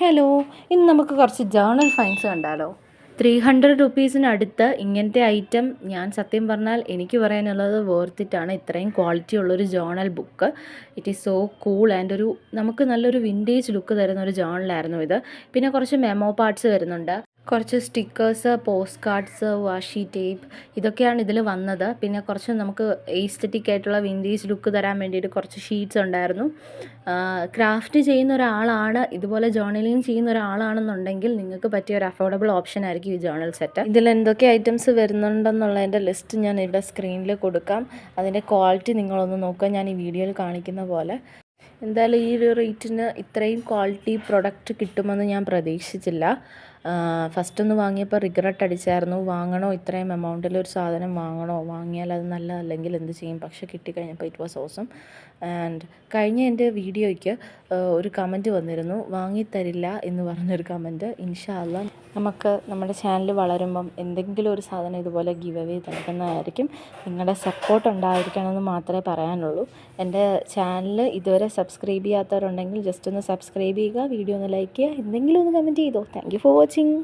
Hello, ഇന്ന് നമുക്ക് കുറച്ച് ജേണൽ ഫൈൻസ് കണ്ടാലോ. 300 റുപ്പീസിനടുത്ത് ഇങ്ങനത്തെ ഐറ്റം ഞാൻ സത്യം പറഞ്ഞാൽ എനിക്ക് പറയാനുള്ളത് വേർത്തിട്ടാണ്. ഇത്രയും ക്വാളിറ്റി ഉള്ളൊരു journal book. It is so cool and നമുക്ക് നല്ലൊരു വിൻറ്റേജ് ലുക്ക് തരുന്ന ഒരു ജേണലായിരുന്നു ഇത്. പിന്നെ കുറച്ച് മെമ്മോ പാർട്സ് വരുന്നുണ്ട്, കുറച്ച് സ്റ്റിക്കേഴ്സ്, പോസ്റ്റ് കാർഡ്സ്, വാഷി ടേപ്പ്, ഇതൊക്കെയാണ് ഇതിൽ വന്നത്. പിന്നെ കുറച്ച് നമുക്ക് എസ്തെറ്റിക് ആയിട്ടുള്ള വിൻറ്റേജ് ലുക്ക് തരാൻ വേണ്ടിയിട്ട് കുറച്ച് ഷീറ്റ്സ് ഉണ്ടായിരുന്നു. ക്രാഫ്റ്റ് ചെയ്യുന്ന ഒരാളാണ്, ഇതുപോലെ ജേർണലിങ് ചെയ്യുന്ന ഒരാളാണെന്നുണ്ടെങ്കിൽ നിങ്ങൾക്ക് പറ്റിയ ഒരു അഫോർഡബിൾ ഓപ്ഷൻ ആയിരിക്കും ഈ ജേർണൽ സെറ്റ്. ഇതിൽ എന്തൊക്കെ ഐറ്റംസ് വരുന്നുണ്ടെന്നുള്ളതിൻ്റെ ലിസ്റ്റ് ഞാൻ ഇവിടെ സ്ക്രീനിൽ കൊടുക്കാം. അതിൻ്റെ ക്വാളിറ്റി നിങ്ങളൊന്ന് നോക്കുക, ഞാൻ ഈ വീഡിയോയിൽ കാണിക്കുന്ന പോലെ. എന്തായാലും ഈ ഒരു റേറ്റിന് ഇത്രയും ക്വാളിറ്റി പ്രൊഡക്റ്റ് കിട്ടുമെന്ന് ഞാൻ പ്രതീക്ഷിച്ചില്ല. ഫസ്റ്റൊന്ന് വാങ്ങിയപ്പോൾ റിഗ്രറ്റ് അടിച്ചായിരുന്നു, വാങ്ങണോ ഇത്രയും എമൗണ്ടിൽ ഒരു സാധനം വാങ്ങണോ, വാങ്ങിയാൽ അത് നല്ലതല്ലെങ്കിൽ എന്ത് ചെയ്യും. പക്ഷേ കിട്ടിക്കഴിഞ്ഞപ്പോൾ ഇറ്റ് വാസ് ഓസം. ആൻഡ് കഴിഞ്ഞ എൻ്റെ വീഡിയോയ്ക്ക് ഒരു കമൻറ്റ് വന്നിരുന്നു, വാങ്ങിത്തരില്ല എന്ന് പറഞ്ഞൊരു കമൻറ്റ്. ഇൻഷാ അല്ലാഹ് നമുക്ക് നമ്മുടെ ചാനൽ വളരുമ്പം എന്തെങ്കിലും ഒരു സാധനം ഇതുപോലെ ഗിവ് അവേ നൽകുന്നതായിരിക്കും. നിങ്ങളുടെ സപ്പോർട്ട് ഉണ്ടായിരിക്കണമെന്ന് മാത്രമേ പറയാനുള്ളൂ. എൻ്റെ ചാനൽ ഇതുവരെ സബ്സ്ക്രൈബ് ചെയ്യാത്തവരുണ്ടെങ്കിൽ ജസ്റ്റ് ഒന്ന് സബ്സ്ക്രൈബ് ചെയ്യുക, വീഡിയോ ഒന്ന് ലൈക്ക് ചെയ്യുക, എന്തെങ്കിലും ഒന്ന് കമൻറ്റ് ചെയ്തോ. Thank you for watching.